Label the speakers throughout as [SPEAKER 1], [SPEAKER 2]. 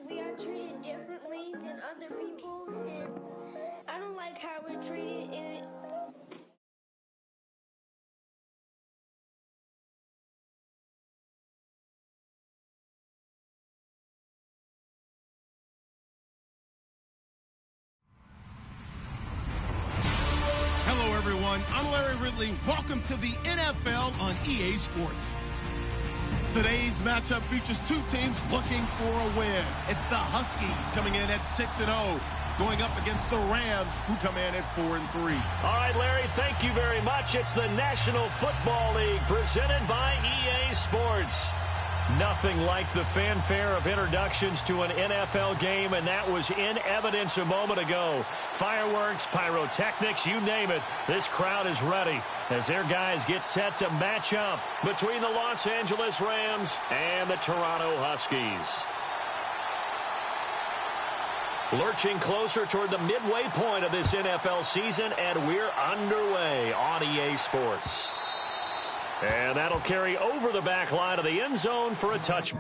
[SPEAKER 1] we are treated differently than other people, and I don't like how we're treated. And
[SPEAKER 2] Hello, everyone. I'm Larry Ridley. Welcome to the NFL on EA Sports. Today's matchup features two teams looking for a win. It's the Huskies coming in at 6-0, going up against the Rams, who come in at 4-3.
[SPEAKER 3] All right, Larry, thank you very much. It's the National Football League presented by EA Sports. Nothing like the fanfare of introductions to an NFL game, and that was in evidence a moment ago. Fireworks, pyrotechnics, you name it. This crowd is ready as their guys get set to match up between the Los Angeles Rams and the Toronto Huskies. Lurching closer toward the midway point of this NFL season, and we're underway on EA Sports. And that'll carry over the back line of the end zone for a touch.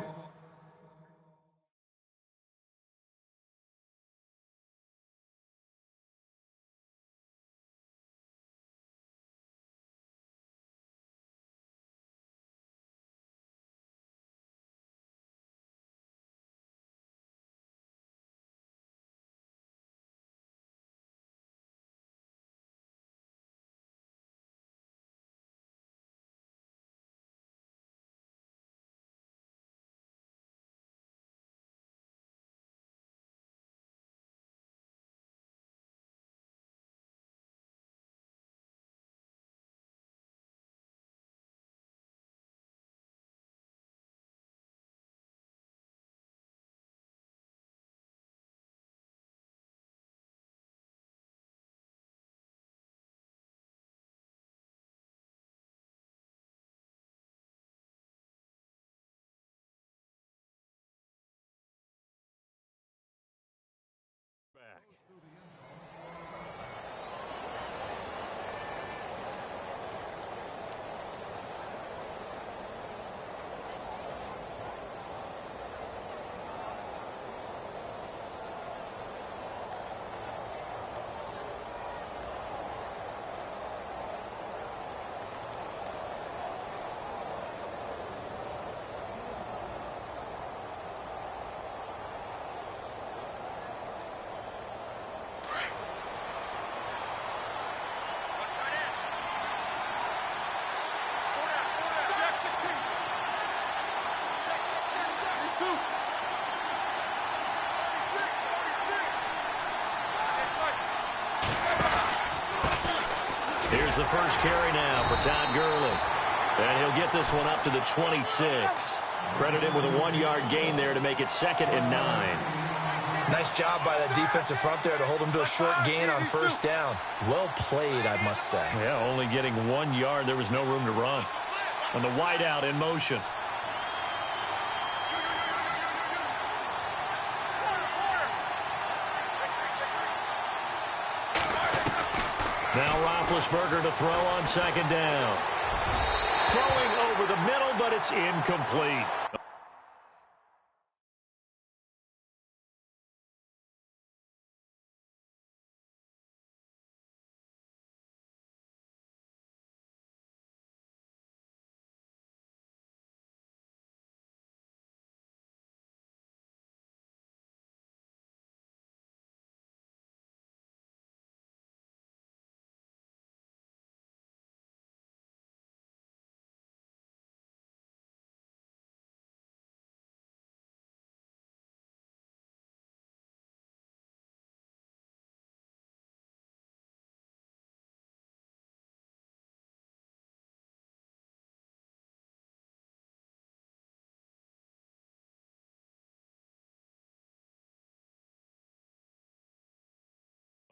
[SPEAKER 3] Here's the first carry now for Todd Gurley. And he'll get this one up to the 26. Credit him with a 1-yard gain there to make it 2nd and 9.
[SPEAKER 4] Nice job by that defensive front there to hold him to a short gain on first down. Well played, I must say.
[SPEAKER 3] Yeah, only getting 1 yard. There was no room to run. And the wideout in motion. Now Roethlisberger to throw on 2nd down. Throwing over the middle, but it's incomplete.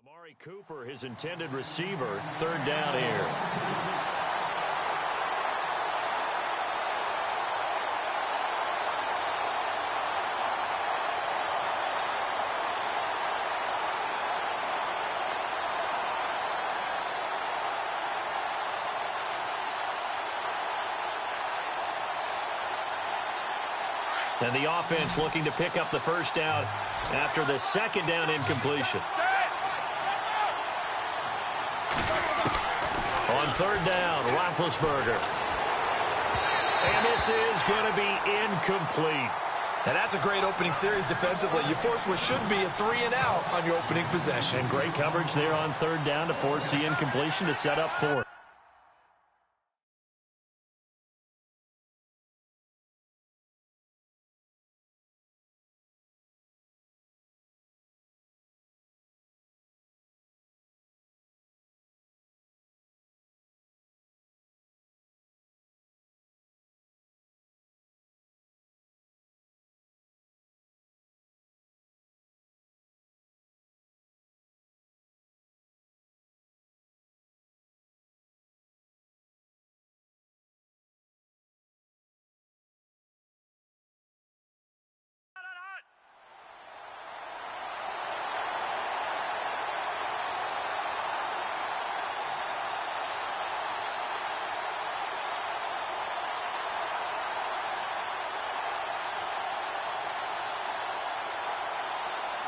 [SPEAKER 3] Amari Cooper, his intended receiver, 3rd down here. And the offense looking to pick up the first down after the second down incompletion. On third down, Roethlisberger. And this is going to be incomplete.
[SPEAKER 4] And that's a great opening series defensively. You force what should be a 3-and-out on your opening possession.
[SPEAKER 3] And great coverage there on third down to force the incompletion to set up fourth.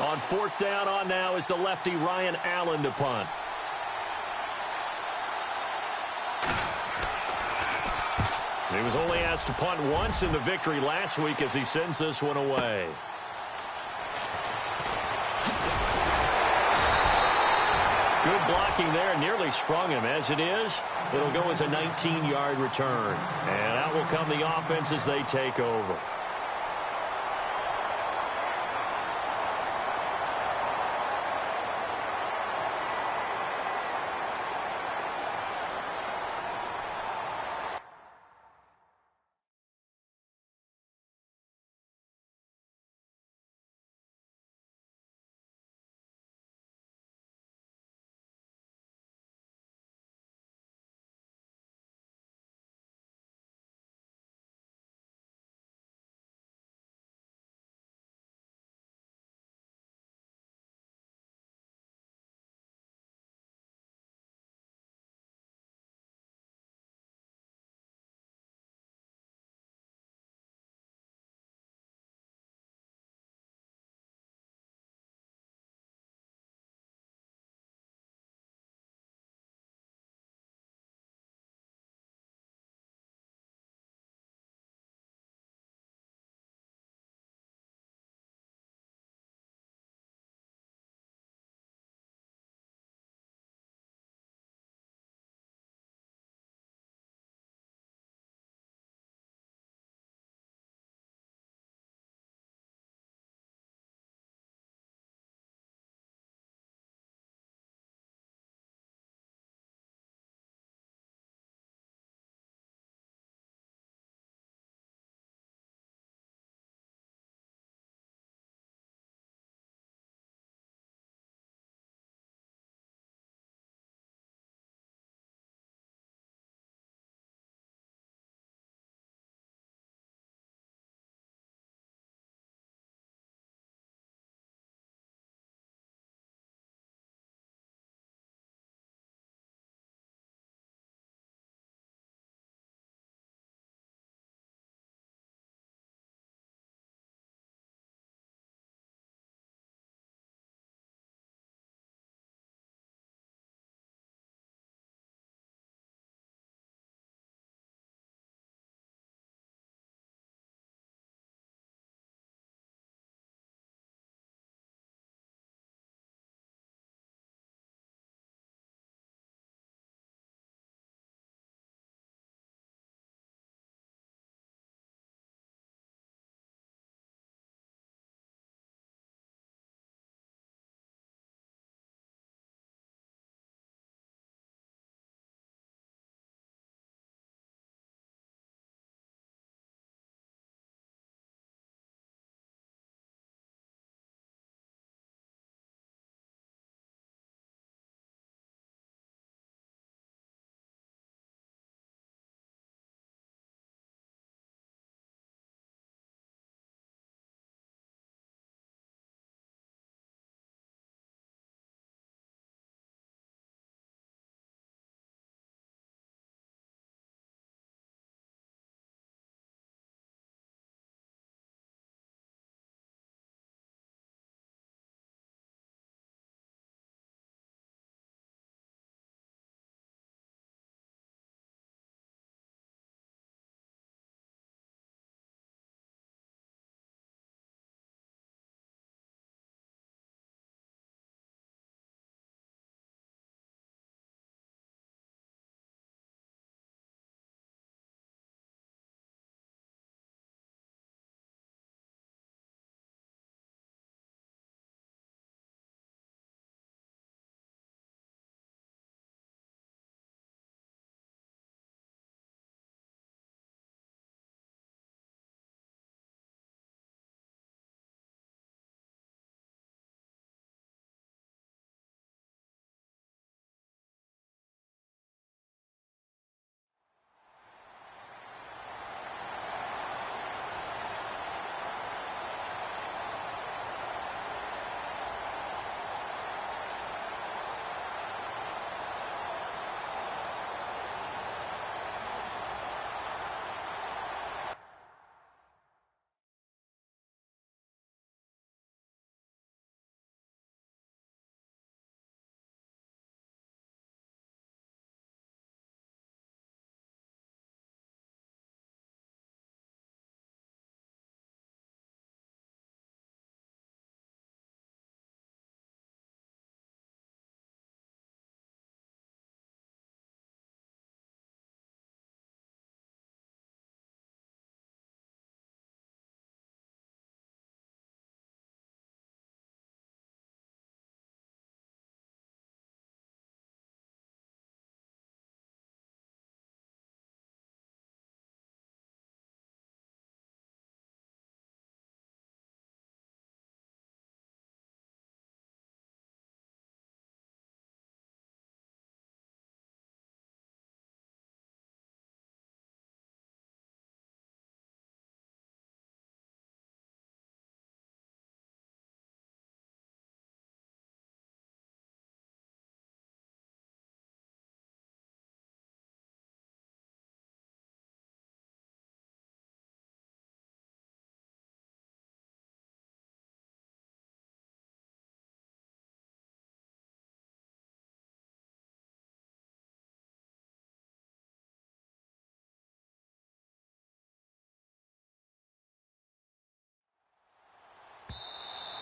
[SPEAKER 3] On fourth down on now is the lefty Ryan Allen to punt. He was only asked to punt once in the victory last week as he sends this one away. Good blocking there. Nearly sprung him. As it is, it'll go as a 19-yard return. And out will come the offense as they take over.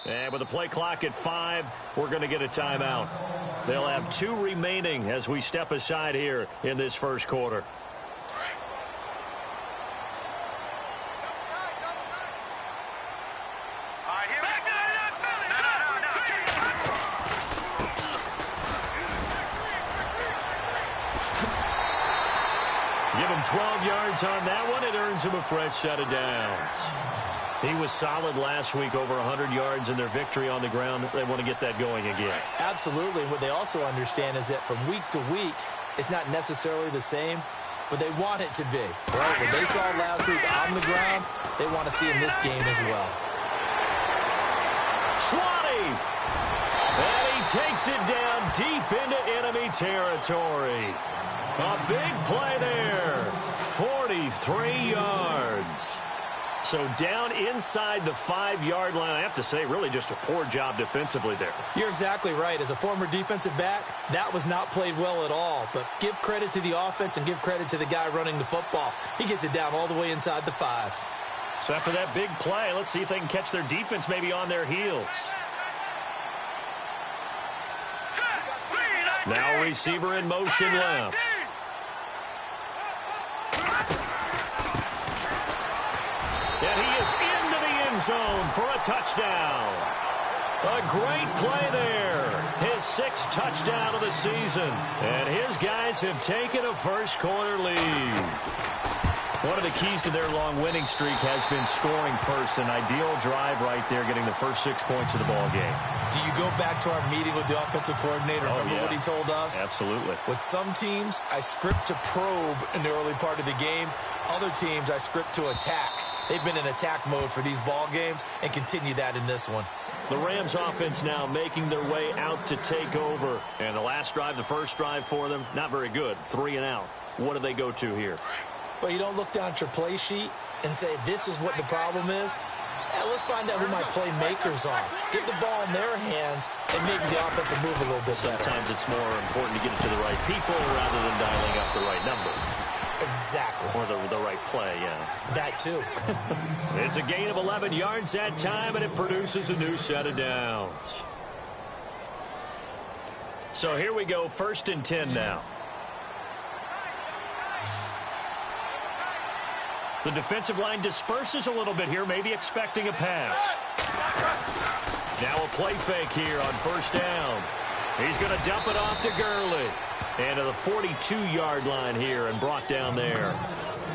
[SPEAKER 3] And with the play clock at 5, we're going to get a timeout. They'll have 2 remaining as we step aside here in this first quarter. Give him 12 yards on that one. It earns him a fresh set of downs. He was solid last week, over 100 yards in their victory on the ground. They want to get that going again.
[SPEAKER 4] Absolutely. What they also understand is that from week to week, it's not necessarily the same, but they want it to be. Right? What they saw last week on the ground, they want to see in this game as well.
[SPEAKER 3] 20! And he takes it down deep into enemy territory. A big play there. 43 yards. So down inside the 5-yard line. I have to say, really just a poor job defensively there.
[SPEAKER 4] You're exactly right. As a former defensive back, that was not played well at all. But give credit to the offense and give credit to the guy running the football. He gets it down all the way inside the 5.
[SPEAKER 3] So after that big play, let's see if they can catch their defense maybe on their heels. Now receiver in motion left. And he is into the end zone for a touchdown. A great play there. His 6th touchdown of the season. And his guys have taken a first quarter lead. One of the keys to their long winning streak has been scoring first. An ideal drive right there, getting the first 6 points of the ball game.
[SPEAKER 4] Do you go back to our meeting with the offensive coordinator? Remember what he told us?
[SPEAKER 3] Absolutely.
[SPEAKER 4] With some teams, I script to probe in the early part of the game. Other teams, I script to attack. They've been in attack mode for these ball games and continue that in this one.
[SPEAKER 3] The Rams offense now making their way out to take over. And the last drive, the first drive for them, not very good. 3 and out. What do they go to here?
[SPEAKER 4] Well, you don't look down at your play sheet and say, this is what the problem is. Let's find out who my playmakers are. Get the ball in their hands and make the offensive move a little bit better.
[SPEAKER 3] Sometimes it's more important to get it to the right people rather than dialing up the right number.
[SPEAKER 4] Exactly.
[SPEAKER 3] Or the right play, yeah.
[SPEAKER 4] That too.
[SPEAKER 3] It's a gain of 11 yards that time, and it produces a new set of downs. So here we go, 1st and 10 now. The defensive line disperses a little bit here, maybe expecting a pass. Now a play fake here on 1st down. He's going to dump it off to Gurley. And to the 42-yard line here and brought down there.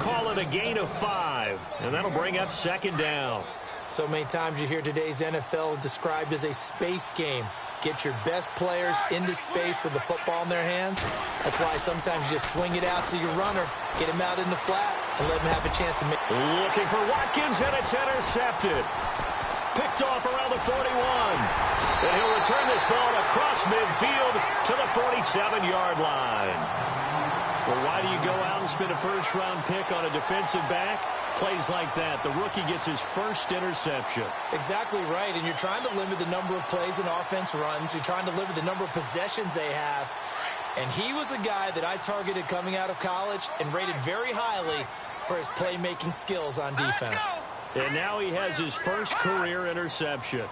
[SPEAKER 3] Call it a gain of 5, and that'll bring up 2nd down.
[SPEAKER 4] So many times you hear today's NFL described as a space game. Get your best players into space with the football in their hands. That's why sometimes you just swing it out to your runner, get him out in the flat, and let him have a chance to make.
[SPEAKER 3] Looking for Watkins, and it's intercepted. Picked off around the 41. And he'll return this ball across midfield to the 47-yard line. Well, why do you go out and spend a first-round pick on a defensive back? Plays like that, the rookie gets his first interception.
[SPEAKER 4] Exactly right, and you're trying to limit the number of plays an offense runs. You're trying to limit the number of possessions they have. And he was a guy that I targeted coming out of college and rated very highly for his playmaking skills on defense.
[SPEAKER 3] And now he has his first career interception.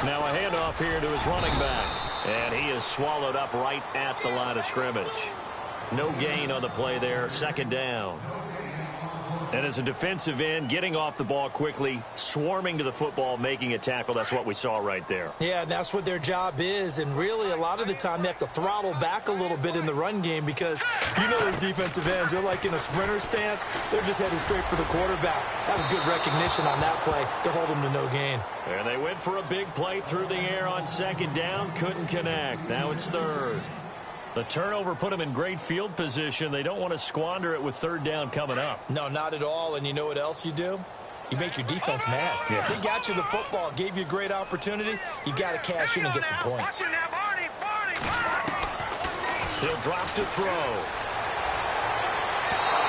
[SPEAKER 3] Now a handoff here to his running back. And he is swallowed up right at the line of scrimmage. No gain on the play there. 2nd down. And as a defensive end, getting off the ball quickly, swarming to the football, making a tackle. That's what we saw right there.
[SPEAKER 4] Yeah, that's what their job is. And really, a lot of the time, they have to throttle back a little bit in the run game because you know those defensive ends, they're like in a sprinter stance. They're just headed straight for the quarterback. That was good recognition on that play to hold them to no gain.
[SPEAKER 3] And they went for a big play through the air on 2nd down. Couldn't connect. Now it's 3rd. The turnover put them in great field position. They don't want to squander it with 3rd down coming up.
[SPEAKER 4] No, not at all. And you know what else you do? You make your defense mad.
[SPEAKER 3] Yeah.
[SPEAKER 4] They got you the football, gave you a great opportunity. You got to cash in and get some points.
[SPEAKER 3] He'll drop to throw.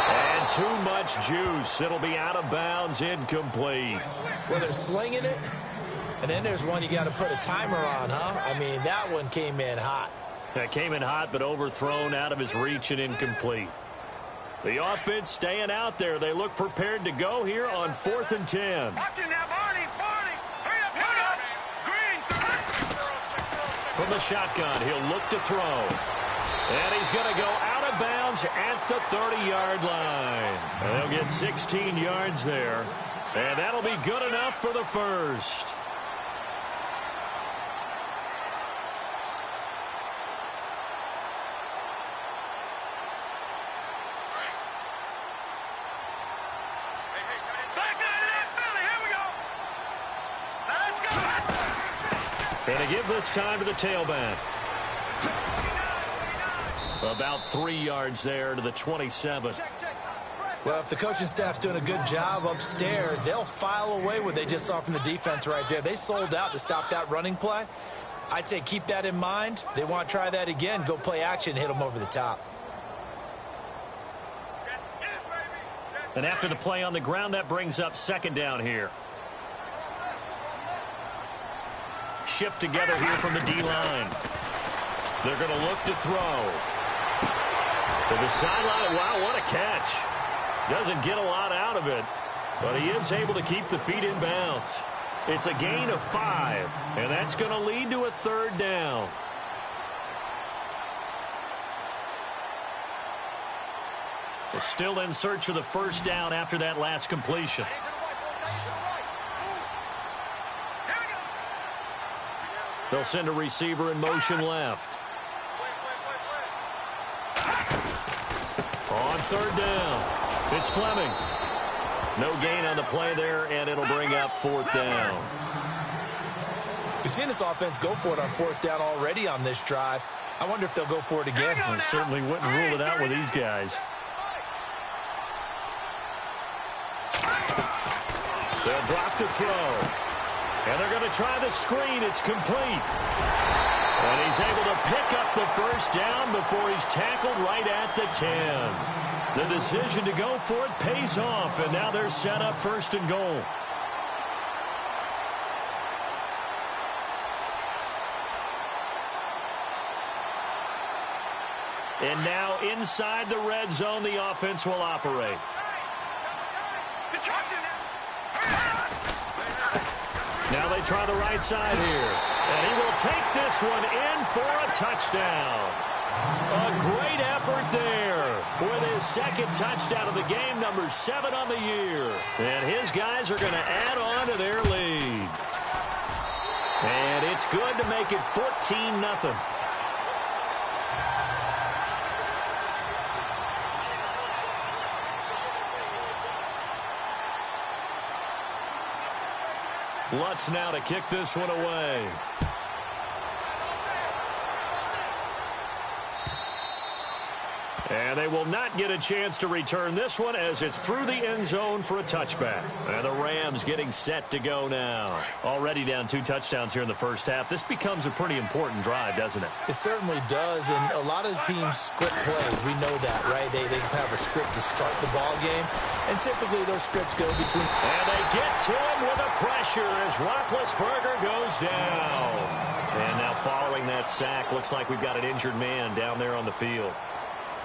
[SPEAKER 3] And too much juice. It'll be out of bounds, incomplete.
[SPEAKER 4] Well, they're slinging it. And then there's one you got to put a timer on, huh? I mean, that one came in hot.
[SPEAKER 3] That came in hot, but overthrown, out of his reach and incomplete. The offense staying out there. They look prepared to go here on 4th and 10.
[SPEAKER 5] Watch it now, Barney.
[SPEAKER 3] from the shotgun. He'll look to throw. And he's going to go out of bounds at the 30-yard line. They'll get 16 yards there. And that'll be good enough for the first. And to give this time to the tailback. About 3 yards there to the 27.
[SPEAKER 4] Well, if the coaching staff's doing a good job upstairs, they'll file away what they just saw from the defense right there. They sold out to stop that running play. I'd say keep that in mind. They want to try that again. Go play action, hit them over the top.
[SPEAKER 3] And after the play on the ground, that brings up second down here. Shift together here from the D-line. They're going to look to throw. To the sideline. Wow, what a catch. Doesn't get a lot out of it, but he is able to keep the feet in bounds. It's a gain of 5, and that's going to lead to a third down. They're still in search of the first down after that last completion. They'll send a receiver in motion left. On third down, it's Fleming. No gain on the play there, and it'll bring up fourth down.
[SPEAKER 4] We've seen this offense go for it on fourth down already on this drive. I wonder if they'll go for it again.
[SPEAKER 3] I certainly wouldn't rule it out with these guys. They'll drop to throw. And they're going to try the screen. It's complete. And he's able to pick up the first down before he's tackled right at the 10. The decision to go for it pays off, and now they're set up first and goal. And now inside the red zone, the offense will operate. Now they try the right side here. And he will take this one in for a touchdown. A great effort there with his second touchdown of the game, number 7 on the year. And his guys are going to add on to their lead. And it's good to make it 14-0. Lutz now to kick this one away. And they will not get a chance to return this one as it's through the end zone for a touchback. And the Rams getting set to go now. Already down 2 touchdowns here in the first half. This becomes a pretty important drive, doesn't it?
[SPEAKER 4] It certainly does, and a lot of the teams script plays. We know that, right? They have a script to start the ball game, and typically those scripts go between.
[SPEAKER 3] And they get to him with a pressure as Roethlisberger goes down. And now following that sack, looks like we've got an injured man down there on the field.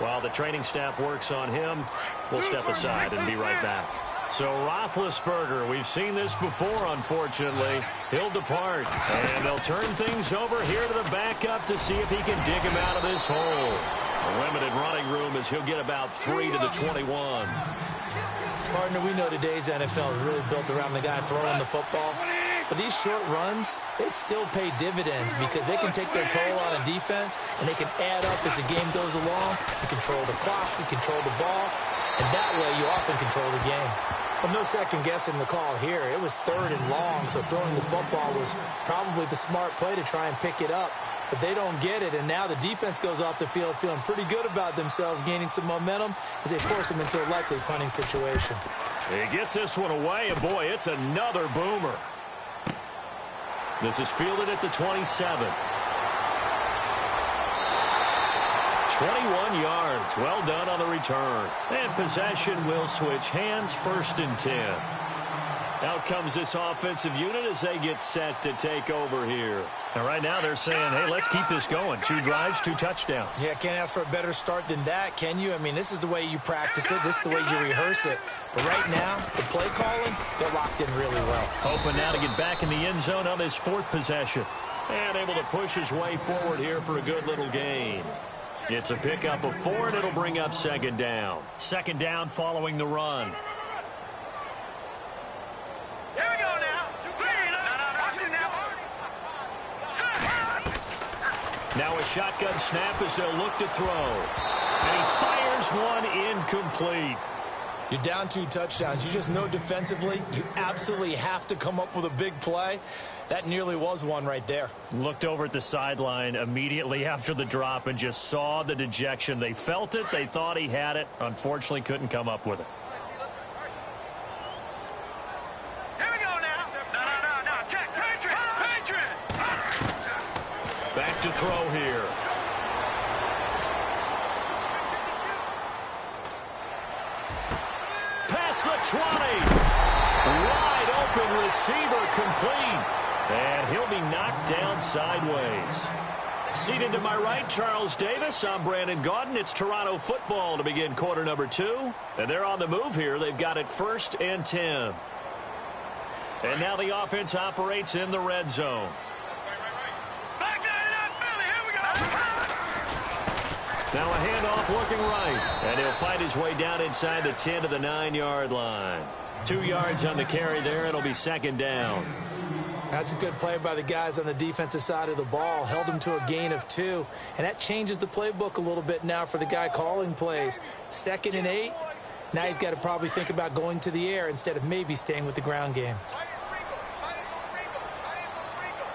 [SPEAKER 3] While the training staff works on him, we'll step aside and be right back. So Roethlisberger, we've seen this before, unfortunately. He'll depart, and they'll turn things over here to the backup to see if he can dig him out of this hole. A limited running room as he'll get about 3 to the 21.
[SPEAKER 4] Partner, we know today's NFL is really built around the guy throwing the football. But these short runs, they still pay dividends because they can take their toll on a defense, and they can add up as the game goes along. You control the clock, you control the ball, and that way you often control the game. But no second guessing the call here. It was 3rd and long, so throwing the football was probably the smart play to try and pick it up. But they don't get it, and now the defense goes off the field feeling pretty good about themselves, gaining some momentum as they force them into a likely punting situation.
[SPEAKER 3] He gets this one away, and boy, it's another boomer. This is fielded at the 27. 21 yards. Well done on the return. And possession will switch hands, 1st and 10. Out comes this offensive unit as they get set to take over here. And right now they're saying, hey, let's keep this going. 2 drives, 2 touchdowns.
[SPEAKER 4] Yeah, can't ask for a better start than that, can you? I mean, this is the way you practice it. This is the way you rehearse it. But right now, the play calling, they're locked in really well.
[SPEAKER 3] Hoping now to get back in the end zone on this 4th possession. And able to push his way forward here for a good little gain. It's a pickup of 4, and it'll bring up second down. Second down following the run.
[SPEAKER 5] Here we go now.
[SPEAKER 3] Now a shotgun snap as they'll look to throw. And he fires one incomplete.
[SPEAKER 4] You're down 2 touchdowns. You just know defensively you absolutely have to come up with a big play. That nearly was one right there.
[SPEAKER 3] Looked over at the sideline immediately after the drop and just saw the dejection. They felt it. They thought he had it. Unfortunately, couldn't come up with it.
[SPEAKER 5] Here we go now. No. Check. Patriot.
[SPEAKER 3] Back to throw here. Past the 20. Wide open receiver complete. And he'll be knocked down sideways. Seated to my right, Charles Davis. I'm Brandon Gaudin. It's Toronto football to begin quarter number 2. And they're on the move here. They've got it 1st and 10. And now the offense operates in the red zone. Now a handoff looking right. And he'll fight his way down inside the 10 to the 9-yard line. 2 yards on the carry there. It'll be second down.
[SPEAKER 4] That's a good play by the guys on the defensive side of the ball. Held him to a gain of 2. And that changes the playbook a little bit now for the guy calling plays. 2nd and 8. Now he's got to probably think about going to the air instead of maybe staying with the ground game.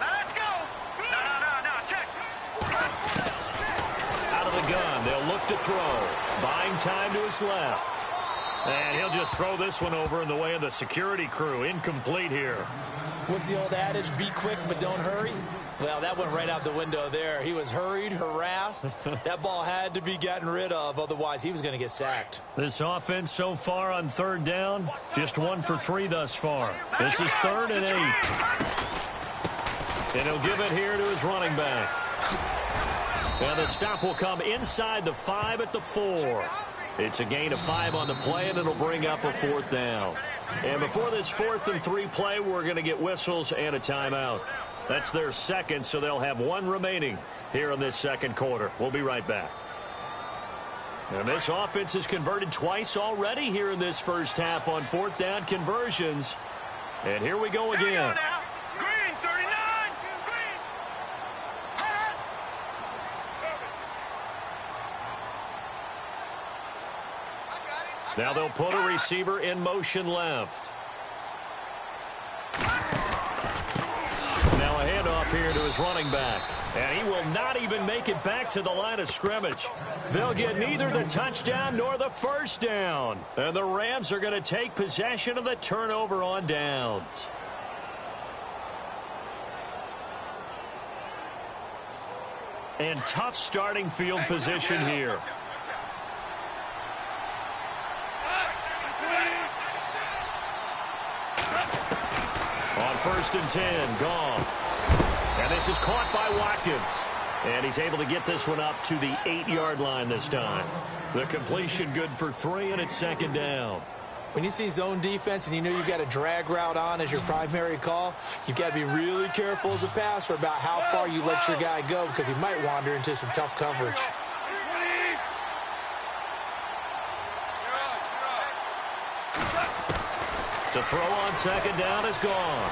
[SPEAKER 5] Let's go. No. Check.
[SPEAKER 3] Out of the gun. They'll look to throw. Buying time to his left. And he'll just throw this one over in the way of the security crew. Incomplete here.
[SPEAKER 4] What's the old adage? Be quick, but don't hurry? Well, that went right out the window there. He was hurried, harassed. That ball had to be gotten rid of. Otherwise, he was going to get sacked.
[SPEAKER 3] This offense so far on 3rd down, just 1 for 3 thus far. This is 3rd and 8. And he'll give it here to his running back. And the stop will come inside the 5 at the 4. It's a gain of 5 on the play, and it'll bring up a 4th down. And before this 4th and 3 play, we're going to get whistles and a timeout. That's their second, so they'll have 1 remaining here in this second quarter. We'll be right back. And this offense has converted twice already here in this first half on 4th down conversions. And here we go again.
[SPEAKER 5] Green, 39.
[SPEAKER 3] Now they'll put a receiver in motion left. Now a handoff here to his running back. And he will not even make it back to the line of scrimmage. They'll get neither the touchdown nor the first down. And the Rams are going to take possession of the turnover on downs. And tough starting field position here. On 1st and 10, Goff. And this is caught by Watkins. And he's able to get this one up to the 8-yard line this time. The completion good for 3, and it's second down.
[SPEAKER 4] When you see zone defense and you know you've got a drag route on as your primary call, you've got to be really careful as a passer about how far you let your guy go because he might wander into some tough coverage.
[SPEAKER 3] To throw on second down is gone.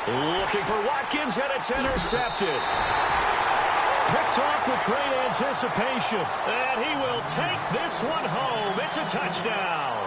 [SPEAKER 3] Looking for Watkins, and it's intercepted. Picked off with great anticipation. And he will take this one home. It's a touchdown.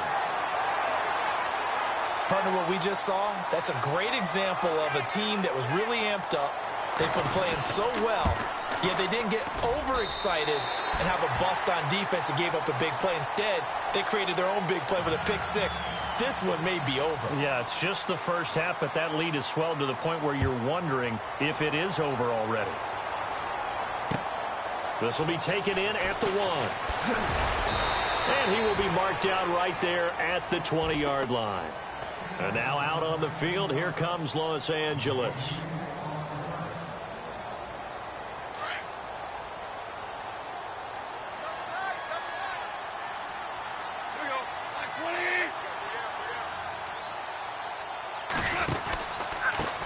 [SPEAKER 4] Partner, what we just saw, that's a great example of a team that was really amped up. They've been playing so well, yet they didn't get overexcited and have a bust on defense and gave up a big play. Instead, they created their own big play with a pick six. This one may be over.
[SPEAKER 3] Yeah, it's just the first half, but that lead has swelled to the point where you're wondering if it is over already. This will be taken in at the 1. And he will be marked down right there at the 20-yard line. And now out on the field, here comes Los Angeles.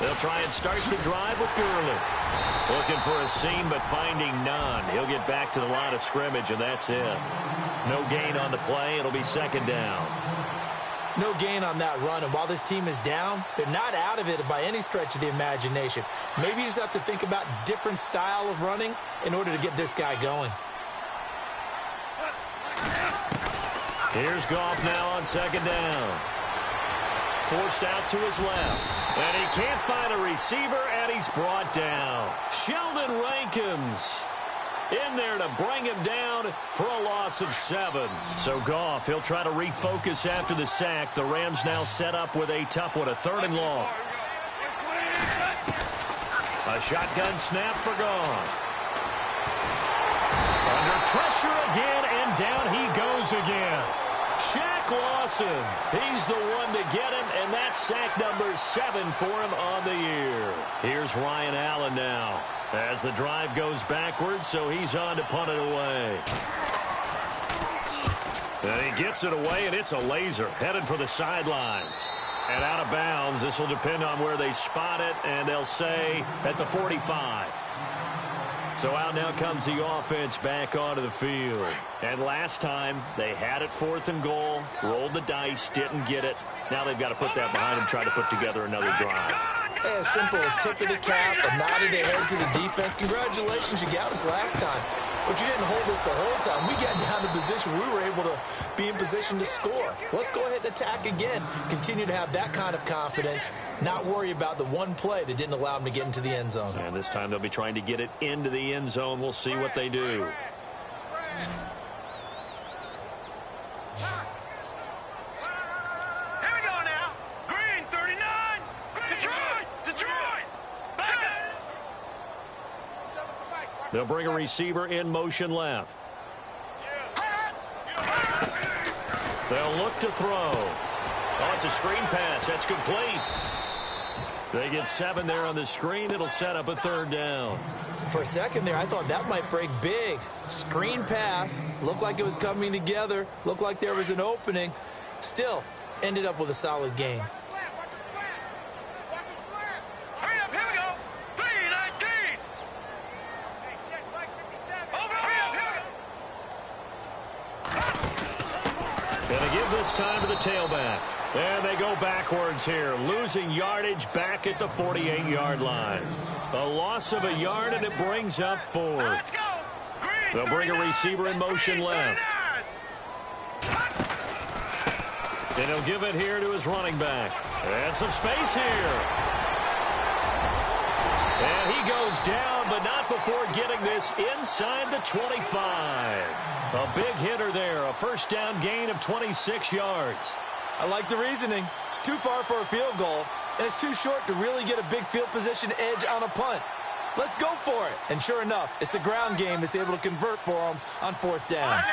[SPEAKER 3] They'll They'll try and start the drive with Gurley. Looking for a seam, but finding none. He'll get back to the line of scrimmage, and that's it. No gain on the play. It'll be second down.
[SPEAKER 4] No gain on that run, and while this team is down, they're not out of it by any stretch of the imagination. Maybe you just have to think about different style of running in order to get this guy going.
[SPEAKER 3] Here's Goff now on second down. Forced out to his left. And he can't find a receiver, and he's brought down. Sheldon Rankins in there to bring him down for a loss of 7. So Goff, he'll try to refocus after the sack. The Rams now set up with a tough one, a 3rd and long. A shotgun snap for Goff. Under pressure again, and down he goes again. Shaq Lawson, he's the one to get him, and that's sack number 7 for him on the year. Here's Ryan Allen now as the drive goes backwards, so he's on to punt it away. And he gets it away, and it's a laser headed for the sidelines. And out of bounds, this will depend on where they spot it, and they'll say at the 45. So out now comes the offense back onto the field. And last time, they had it 4th and goal, rolled the dice, didn't get it. Now they've got to put that behind them, try to put together another drive.
[SPEAKER 4] Hey, a simple tip of the cap, a nod of the head to the defense. Congratulations, you got us last time. But you didn't hold us the whole time. We got down to position. We were able to be in position to score. Let's go ahead and attack again. Continue to have that kind of confidence. Not worry about the one play that didn't allow them to get into the end zone.
[SPEAKER 3] And this time they'll be trying to get it into the end zone. We'll see what they do.
[SPEAKER 5] Here we go now. Green, 39. Detroit.
[SPEAKER 3] They'll bring a receiver in motion left. They'll look to throw. Oh, it's a screen pass. That's complete. They get 7 there on the screen. It'll set up a 3rd down.
[SPEAKER 4] For a second there, I thought that might break big. Screen pass. Looked like it was coming together. Looked like there was an opening. Still, ended up with a solid game.
[SPEAKER 5] Hurry up, here we go. 3-19.
[SPEAKER 3] Gonna give this time to the tailback. And they go backwards here, losing yardage back at the 48-yard line. A loss of a yard, and it brings up 4th. They'll bring a receiver in motion left. And he'll give it here to his running back. And some space here. And he goes down, but not before getting this inside the 25. A big hitter there, a 1st down gain of 26 yards.
[SPEAKER 4] I like the reasoning. It's too far for a field goal, and it's too short to really get a big field position edge on a punt. Let's go for it. And sure enough, it's the ground game that's able to convert for them on 4th down.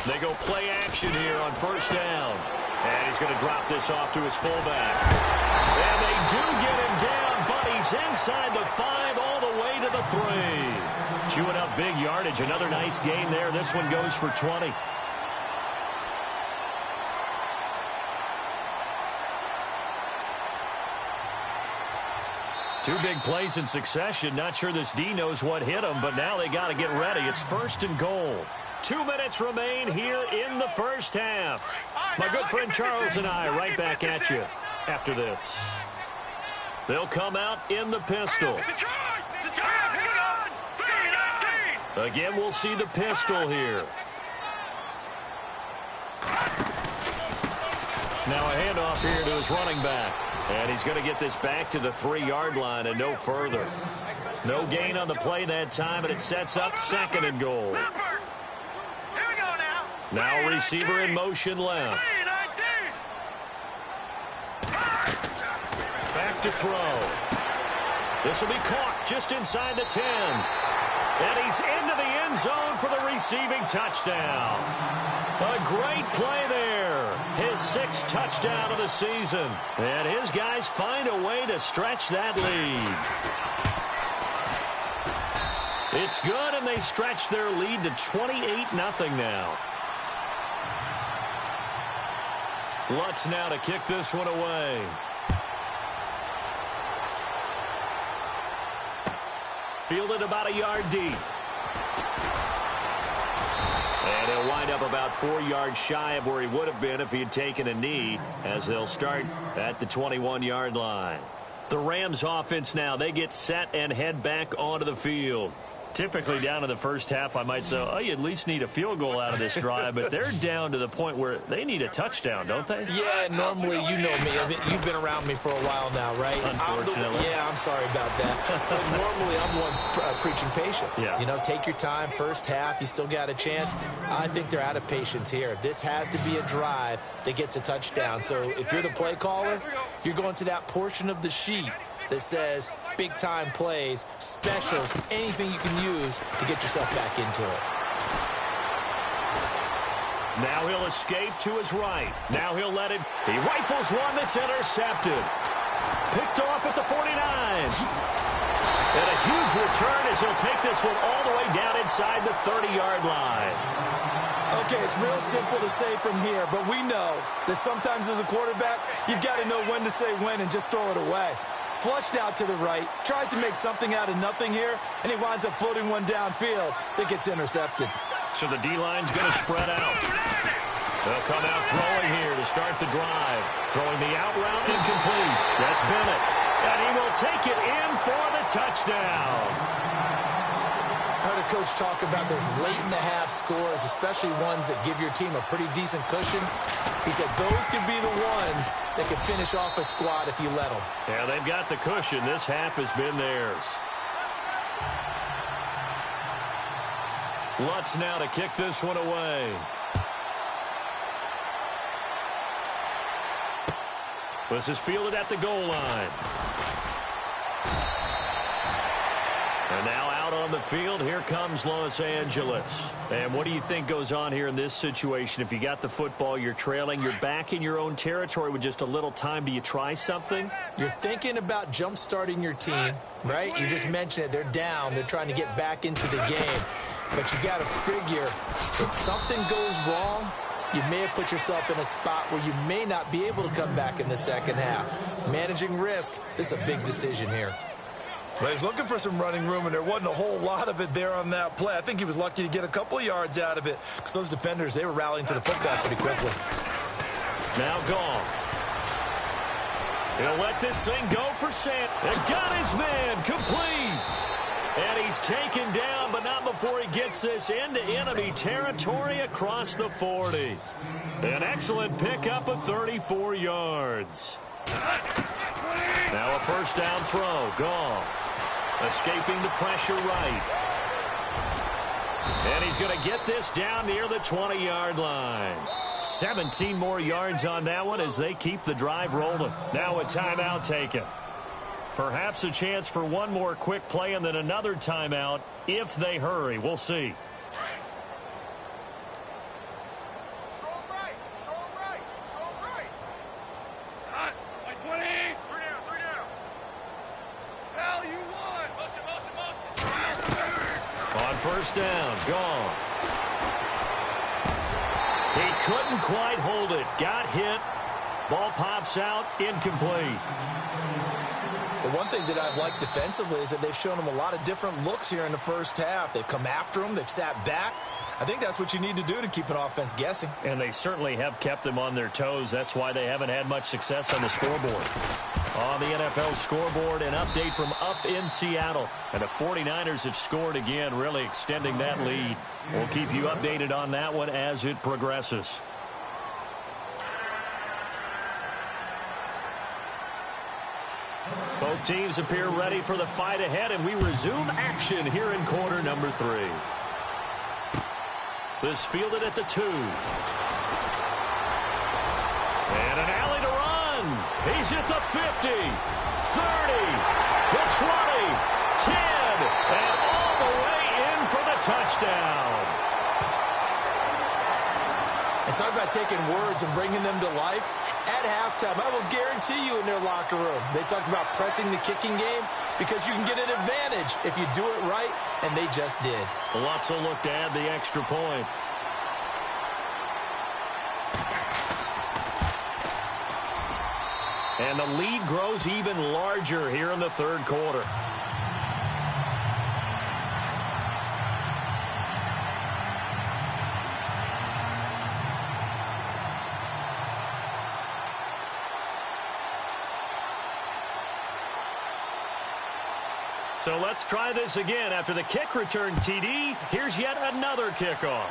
[SPEAKER 3] They go play action here on 1st down. And he's going to drop this off to his fullback. And they do get him down, but he's inside the 5 all the way to the 3. Chewing up big yardage. Another nice gain there. This one goes for 20. Two big plays in succession. Not sure this D knows what hit him, but now they got to get ready. It's 1st and goal. 2 minutes remain here in the 1st half. My good friend Charles and I right back at you after this. They'll come out in the pistol. Again, we'll see the pistol here. Now a handoff here to his running back. And he's going to get this back to the 3-yard line and no further. No gain on the play that time, and it sets up 2nd and goal. Now receiver in motion left. Back to throw. This will be caught just inside the 10. And he's into the end zone for the receiving touchdown. A great play there. His 6th touchdown of the season. And his guys find a way to stretch that lead. It's good, and they stretch their lead to 28-0 now. Lutz now to kick this one away. Fielded about a yard deep. And he'll wind up about 4 yards shy of where he would have been if he had taken a knee, as they'll start at the 21-yard line. The Rams offense now, they get set and head back onto the field. Typically down in the first half, I might say, oh, you at least need a field goal out of this drive, but they're down to the point where they need a touchdown, don't they?
[SPEAKER 4] Yeah, normally, you know me. I mean, you've been around me for a while now, right?
[SPEAKER 3] Unfortunately.
[SPEAKER 4] I'm sorry about that. But normally, I'm the one preaching patience.
[SPEAKER 3] Yeah.
[SPEAKER 4] You know, take your time. First half, you still got a chance. I think they're out of patience here. This has to be a drive that gets a touchdown. So if you're the play caller, you're going to that portion of the sheet that says big-time plays, specials, anything you can use to get yourself back into it.
[SPEAKER 3] Now he'll escape to his right. Now he'll let it. He rifles one that's intercepted. Picked off at the 49. And a huge return as he'll take this one all the way down inside the 30-yard line.
[SPEAKER 4] Okay, it's real simple to say from here, but we know that sometimes as a quarterback, you've got to know when to say when and just throw it away. Flushed out to the right, tries to make something out of nothing here, and he winds up floating one downfield that gets intercepted.
[SPEAKER 3] So the D-line's going to spread out. They'll come out throwing here to start the drive. Throwing the out route incomplete. That's Bennett. And he will take it in for the touchdown.
[SPEAKER 4] I heard a coach talk about those late-in-the-half scores, especially ones that give your team a pretty decent cushion. He said those could be the ones that could finish off a squad if you let them.
[SPEAKER 3] Yeah, they've got the cushion. This half has been theirs. Lutz now to kick this one away. This is fielded at the goal line. And now out on the field, here comes Los Angeles. And what do you think goes on here in this situation? If you got the football, you're trailing, you're back in your own territory with just a little time. Do you try something?
[SPEAKER 4] You're thinking about jump-starting your team, right? You just mentioned it. They're down. They're trying to get back into the game. But you got to figure if something goes wrong, you may have put yourself in a spot where you may not be able to come back in the second half. Managing risk, this is a big decision here.
[SPEAKER 6] Well, he's looking for some running room, and there wasn't a whole lot of it there on that play. I think he was lucky to get a couple of yards out of it because those defenders, they were rallying to the football pretty quickly.
[SPEAKER 3] Now gone. He'll let this thing go for Sam. And got his man complete. And he's taken down, but not before he gets this into enemy territory across the 40. An excellent pickup of 34 yards. Now a first down throw. Gone. Escaping the pressure right. And he's going to get this down near the 20-yard line. 17 more yards on that one as they keep the drive rolling. Now a timeout taken. Perhaps a chance for one more quick play and then another timeout if they hurry. We'll see. First down, gone. He couldn't quite hold it. Got hit. Ball pops out, incomplete.
[SPEAKER 4] The one thing that I've liked defensively is that they've shown him a lot of different looks here in the first half. They've come after him. They've sat back. I think that's what you need to do to keep an offense guessing.
[SPEAKER 3] And they certainly have kept them on their toes. That's why they haven't had much success on the scoreboard. On the NFL scoreboard, an update from up in Seattle. And the 49ers have scored again, really extending that lead. We'll keep you updated on that one as it progresses. Both teams appear ready for the fight ahead, and we resume action here in quarter number 3. This fielded at the 2. And an alley to run. He's at the 50, 30, the 20, 10, and all the way in for the touchdown.
[SPEAKER 4] And talk about taking words and bringing them to life. At halftime, I will guarantee you in their locker room, they talked about pressing the kicking game because you can get an advantage if you do it right, and they just did.
[SPEAKER 3] Lutz will look to add the extra point. And the lead grows even larger here in the third quarter. So let's try this again. After the kick return TD, here's yet another kickoff.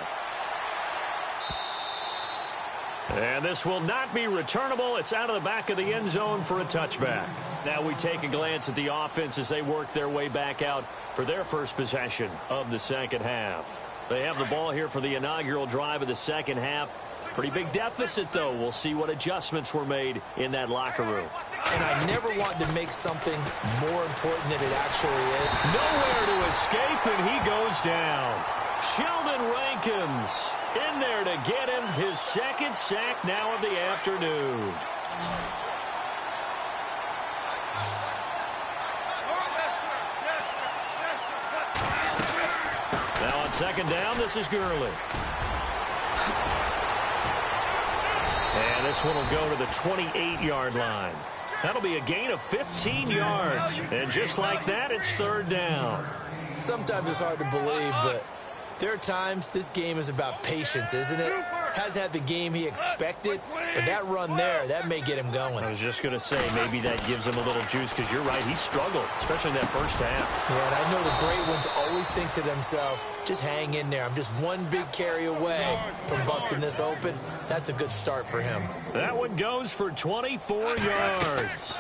[SPEAKER 3] And this will not be returnable. It's out of the back of the end zone for a touchback. Now we take a glance at the offense as they work their way back out for their first possession of the second half. They have the ball here for the inaugural drive of the second half. Pretty big deficit, though. We'll see what adjustments were made in that locker room.
[SPEAKER 4] And I never want to make something more important than it actually is.
[SPEAKER 3] Nowhere to escape, and he goes down. Sheldon Rankins in there to get him his second sack now of the afternoon. Now on second down, this is Gurley. And this one will go to the 28-yard line. That'll be a gain of 15 yards. And just like that, it's third down.
[SPEAKER 4] Sometimes it's hard to believe, but there are times this game is about patience, isn't it? Has had the game he expected, but that run there, that may get him going.
[SPEAKER 3] I was just going to say, maybe that gives him a little juice, because you're right, he struggled, especially in that first half.
[SPEAKER 4] Yeah, and I know the great ones always think to themselves, just hang in there. I'm just one big carry away from busting this open. That's a good start for him.
[SPEAKER 3] That one goes for 24 yards.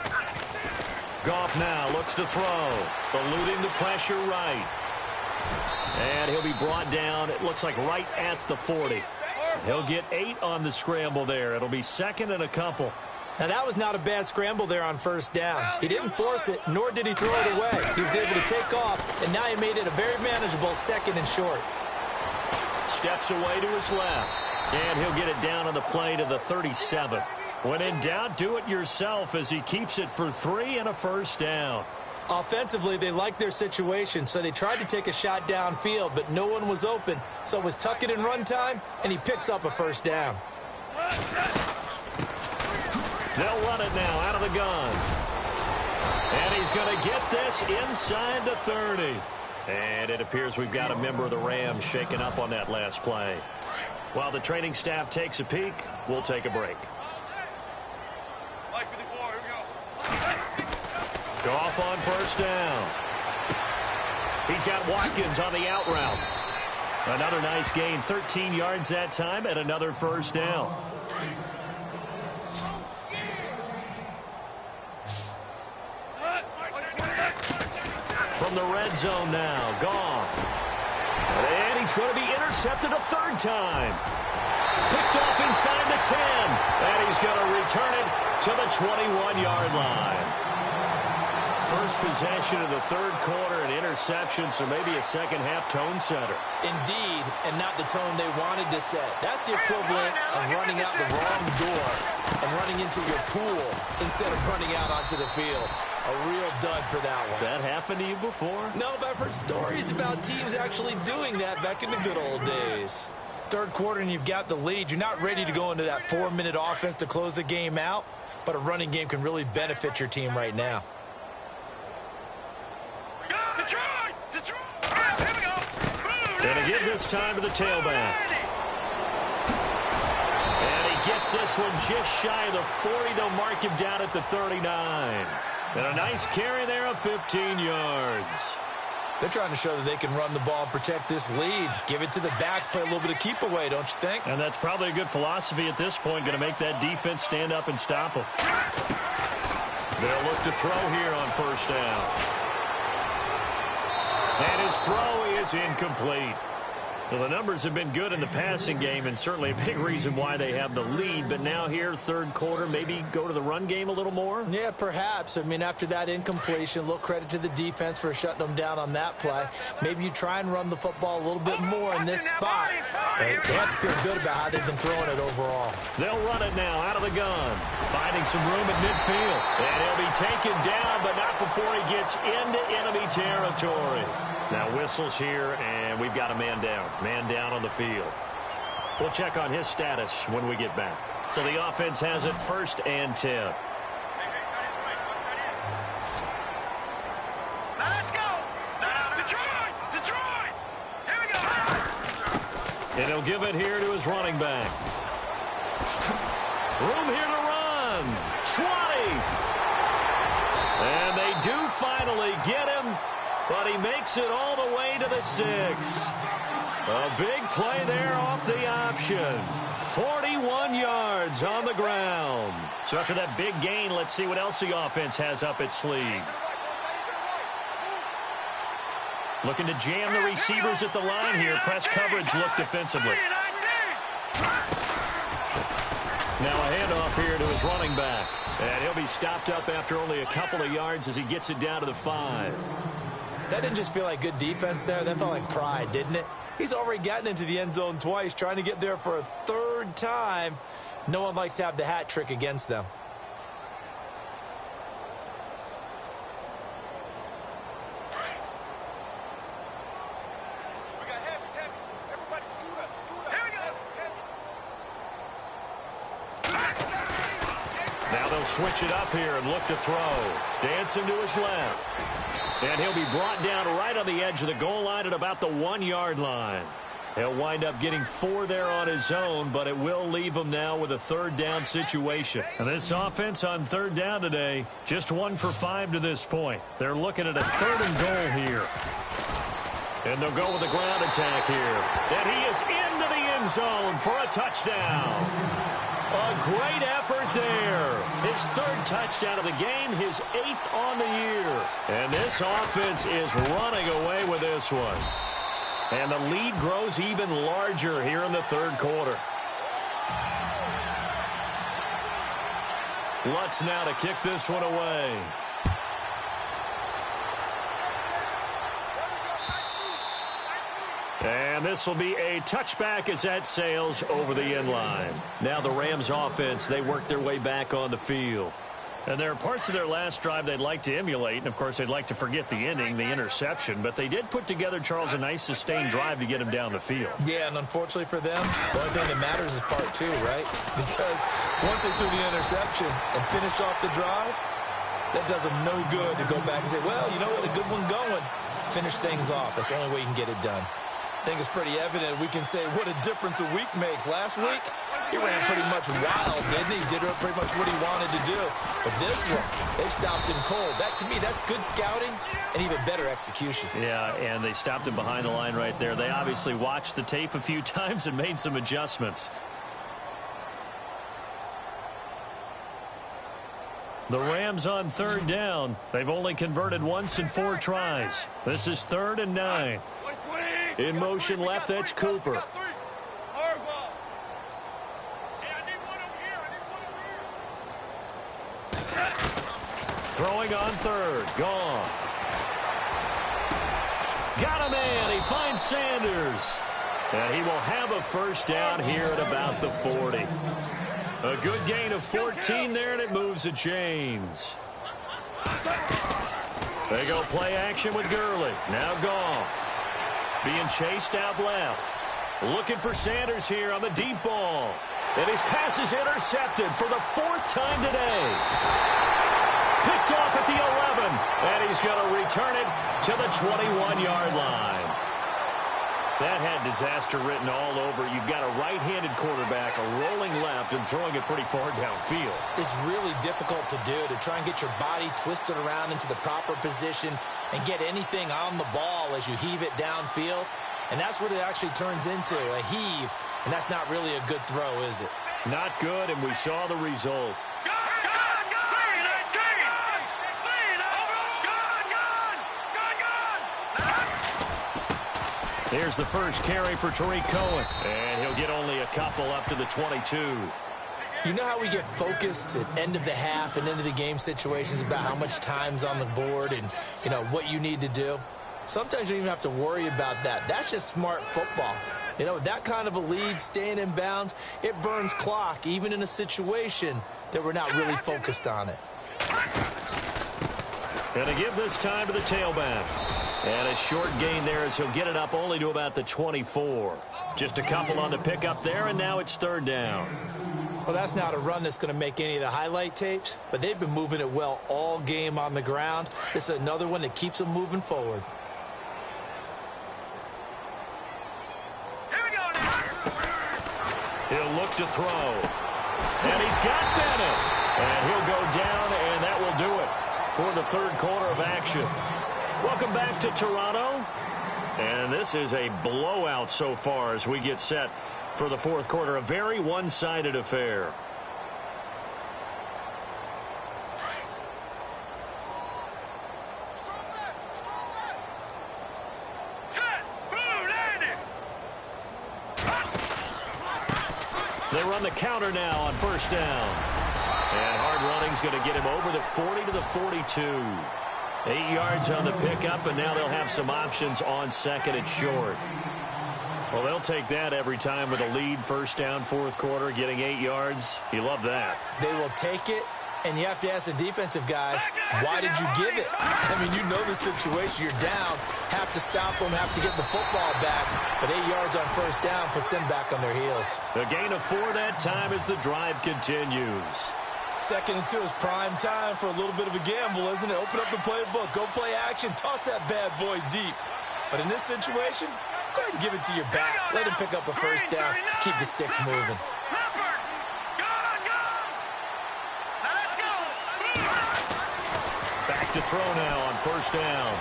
[SPEAKER 3] Goff now looks to throw, eluding the pressure right. And he'll be brought down, it looks like right at the 40. He'll get 8 on the scramble there. It'll be second and a couple.
[SPEAKER 4] Now, that was not a bad scramble there on first down. He didn't force it, nor did he throw it away. He was able to take off, and now he made it a very manageable second and short.
[SPEAKER 3] Steps away to his left, and he'll get it down on the play to the 37. When in doubt, do it yourself as he keeps it for 3 and a first down.
[SPEAKER 4] Offensively, they liked their situation, so they tried to take a shot downfield, but no one was open. So it was tuck it in run time, and he picks up a first down.
[SPEAKER 3] They'll run it now out of the gun. And he's going to get this inside the 30. And it appears we've got a member of the Rams shaken up on that last play. While the training staff takes a peek, we'll take a break. Goff on first down. He's got Watkins on the out route. Another nice gain, 13 yards that time, and another first down. From the red zone now, Goff. And he's going to be intercepted a third time. Picked off inside the 10. And he's going to return it to the 21-yard line. First possession of the third quarter, an interception, so maybe a second-half tone setter.
[SPEAKER 4] Indeed, and not the tone they wanted to set. That's the equivalent of running out the wrong door and running into your pool instead of running out onto the field. A real dud for that one.
[SPEAKER 3] Has that happened to you before?
[SPEAKER 4] No, but I've heard stories about teams actually doing that back in the good old days. Third quarter and you've got the lead. You're not ready to go into that 4-minute offense to close the game out, but a running game can really benefit your team right now.
[SPEAKER 3] And again this time to the tailback. And he gets this one just shy of the 40. They'll mark him down at the 39. And a nice carry there of 15 yards.
[SPEAKER 4] They're trying to show that they can run the ball and protect this lead. Give it to the backs, play a little bit of keep away, don't you think?
[SPEAKER 3] And that's probably a good philosophy at this point, going to make that defense stand up and stop them. They'll look to throw here on first down. And his throw is incomplete. Well, the numbers have been good in the passing game, and certainly a big reason why they have the lead. But now here, third quarter, maybe go to the run game a little more?
[SPEAKER 4] Yeah, perhaps. I mean, after that incompletion, a little credit to the defense for shutting them down on that play. Maybe you try and run the football a little bit more in this spot. But they have to feel good about how they've been throwing it overall.
[SPEAKER 3] They'll run it now out of the gun, finding some room at midfield. And he'll be taken down, but not before he gets into enemy territory. Now whistles here, and we've got a man down. Man down on the field. We'll check on his status when we get back. So the offense has it 1st and 10. And he'll give it here to his running back. Room here to run. 20. And they do finally get him, but he makes it all the way to the 6. A big play there off the option. 41 yards on the ground. So after that big gain, let's see what else the offense has up its sleeve. Looking to jam the receivers at the line here. Press coverage look defensively. Now a handoff here to his running back. And he'll be stopped up after only a couple of yards as he gets it down to the 5.
[SPEAKER 4] That didn't just feel like good defense there. That felt like pride, didn't it? He's already gotten into the end zone twice, trying to get there for a 3rd time. No one likes to have the hat trick against them.
[SPEAKER 3] Now they'll switch it up here and look to throw. Dancing to his left. And he'll be brought down right on the edge of the goal line at about the 1-yard line. He'll wind up getting 4 there on his own, but it will leave him now with a 3rd down situation. And this offense on 3rd down today, just 1 for 5 to this point. They're looking at a 3rd and goal here. And they'll go with the ground attack here. And he is into the end zone for a touchdown. A great effort there. His 3rd touchdown of the game, his 8th on the year. And this offense is running away with this one. And the lead grows even larger here in the 3rd quarter. Lutz now to kick this one away. And this will be a touchback as that sails over the end line. Now the Rams offense, they work their way back on the field. And there are parts of their last drive they'd like to emulate. And, of course, they'd like to forget the ending, the interception. But they did put together, Charles, a nice sustained drive to get him down the field.
[SPEAKER 4] Yeah, and unfortunately for them, the only thing that matters is part 2, right? Because once they threw the interception and finished off the drive, that does them no good to go back and say, well, you know what, a good one going. Finish things off. That's the only way you can get it done. I think it's pretty evident we can say what a difference a week makes. Last week, he ran pretty much wild, didn't he? Did pretty much what he wanted to do. But this one, they stopped him cold. That, to me, that's good scouting and even better execution.
[SPEAKER 3] Yeah, and they stopped him behind the line right there. They obviously watched the tape a few times and made some adjustments. The Rams on 3rd down. They've only converted once in 4 tries. This is 3rd and 9. In motion left, that's Cooper. Throwing on 3rd. Goff. Got a man. He finds Sanders. And he will have a 1st down here at about the 40. A good gain of 14 there, and it moves the chains. They go play action with Gurley. Now Goff. Being chased out left. Looking for Sanders here on the deep ball. And his pass is intercepted for the 4th time today. Picked off at the 11. And he's going to return it to the 21-yard line. That had disaster written all over. You've got a right-handed quarterback, a rolling left, and throwing it pretty far downfield.
[SPEAKER 4] It's really difficult to do, to try and get your body twisted around into the proper position and get anything on the ball as you heave it downfield. And that's what it actually turns into, a heave. And that's not really a good throw, is it?
[SPEAKER 3] Not good, and we saw the result. Here's the first carry for Tariq Cohen. And he'll get only a couple up to the 22.
[SPEAKER 4] You know how we get focused at end of the half and into the game situations about how much time's on the board and, you know, what you need to do? Sometimes you don't even have to worry about that. That's just smart football. You know, with that kind of a lead, staying in bounds, it burns clock, even in a situation that we're not really focused on it.
[SPEAKER 3] Going to give this time to the tailback. And a short gain there as he'll get it up only to about the 24. Just a couple on the pickup there, and now it's 3rd down.
[SPEAKER 4] Well, that's not a run that's going to make any of the highlight tapes, but they've been moving it well all game on the ground. This is another one that keeps them moving forward.
[SPEAKER 5] Here we go now.
[SPEAKER 3] He'll look to throw. And he's got Bennett. And he'll go down, and that will do it for the third quarter of action. Welcome back to Toronto. And this is a blowout so far as we get set for the fourth quarter. A very one-sided affair. They run the counter now on first down. And hard running's going to get him over the 40 to the 42. 8 yards on the pickup, and now they'll have some options on second and short. Well, they'll take that every time with a lead, first down, fourth quarter, getting 8 yards. You love that.
[SPEAKER 4] They will take it, and you have to ask the defensive guys, why did you give it? I mean, you know the situation. You're down, have to stop them, have to get the football back. But 8 yards on first down puts them back on their heels.
[SPEAKER 3] The gain of 4 that time as the drive continues.
[SPEAKER 4] 2nd and 2 is prime time for a little bit of a gamble, isn't it? Open up the playbook, go play action, toss that bad boy deep. But in this situation, go ahead and give it to your back. Let him pick up a first down, keep the sticks moving.
[SPEAKER 3] Back to throw now on first down.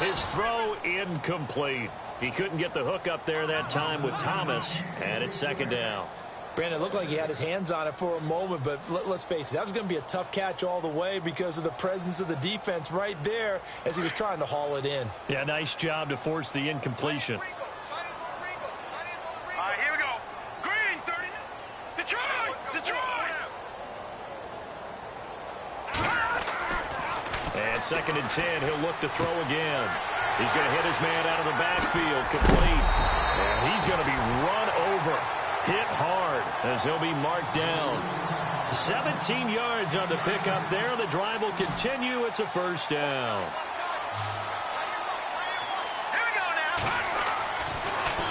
[SPEAKER 3] His throw incomplete. He couldn't get the hook up there that time with Thomas, and it's second down.
[SPEAKER 4] Brandon, it looked like he had his hands on it for a moment, but let's face it, that was going to be a tough catch all the way because of the presence of the defense right there as he was trying to haul it in.
[SPEAKER 3] Yeah, nice job to force the incompletion.
[SPEAKER 5] All right, here we go. Green, 30. Detroit! Detroit!
[SPEAKER 3] And 2nd and 10, he'll look to throw again. He's going to hit his man out of the backfield, complete. And he's going to be run over. Hit hard as he'll be marked down. 17 yards on the pickup there. The drive will continue. It's a first down.
[SPEAKER 5] Here we go now.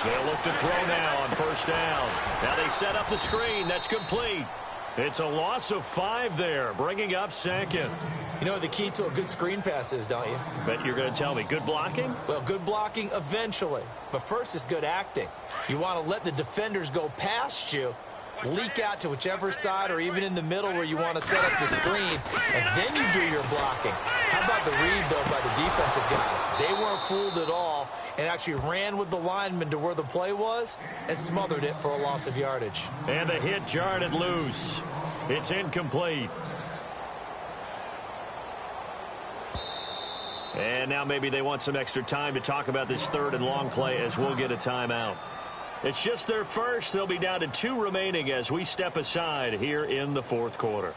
[SPEAKER 3] They'll look to throw now on first down. Now they set up the screen. That's complete. It's a loss of 5 there, bringing up second.
[SPEAKER 4] You know what the key to a good screen pass is, don't you?
[SPEAKER 3] Bet you're going to tell me. Good blocking?
[SPEAKER 4] Well, good blocking eventually. But first is good acting. You want to let the defenders go past you, leak out to whichever side or even in the middle where you want to set up the screen, and then you do your blocking. How about the read, though, by the defensive guys? They weren't fooled at all and actually ran with the lineman to where the play was and smothered it for a loss of yardage.
[SPEAKER 3] And the hit jarred it loose. It's incomplete. And now maybe they want some extra time to talk about this third and long play as we'll get a timeout. It's just their first. They'll be down to 2 remaining as we step aside here in the fourth quarter.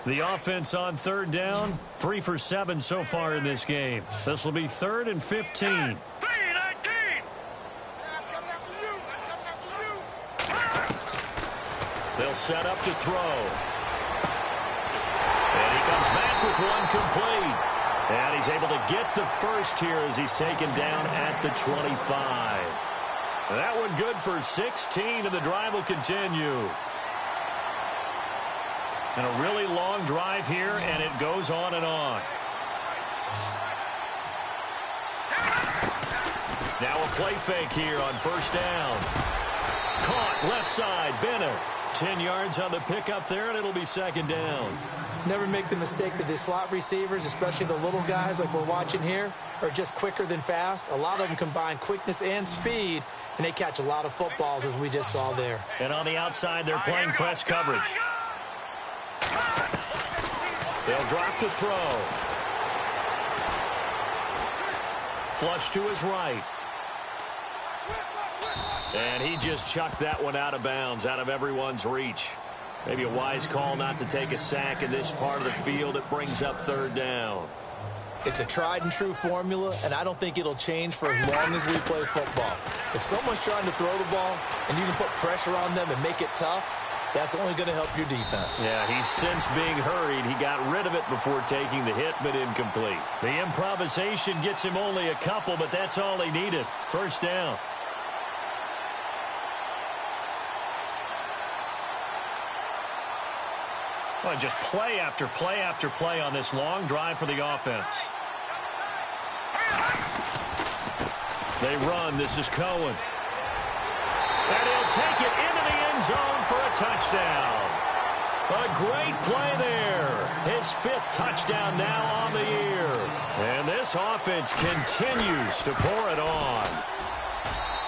[SPEAKER 3] The offense on third down, 3 for 7 so far in this game. This will be 3rd and 15.
[SPEAKER 5] 3-19.
[SPEAKER 3] They'll set up to throw. And he comes back with one complete. And he's able to get the first here as he's taken down at the 25. That one good for 16, and the drive will continue. And a really long drive here, and it goes on and on. Now a play fake here on first down. Caught left side, Bennett. 10 yards on the pickup there, and it'll be second down.
[SPEAKER 4] Never make the mistake that the slot receivers, especially the little guys like we're watching here, are just quicker than fast. A lot of them combine quickness and speed, and they catch a lot of footballs, as we just saw there.
[SPEAKER 3] And on the outside, they're playing press coverage. They'll drop to throw. Flush to his right. And he just chucked that one out of bounds, out of everyone's reach. Maybe a wise call not to take a sack in this part of the field. It brings up third down.
[SPEAKER 4] It's a tried and true formula, and I don't think it'll change for as long as we play football. If someone's trying to throw the ball and you can put pressure on them and make it tough, that's only going to help your defense.
[SPEAKER 3] Yeah, he's since being hurried. He got rid of it before taking the hit, but incomplete. The improvisation gets him only a couple, but that's all he needed. First down. Well, just play after play after play on this long drive for the offense. They run. This is Cohen. And he'll take it into the end zone for a touchdown. A great play there. His 5th touchdown now on the year. And this offense continues to pour it on.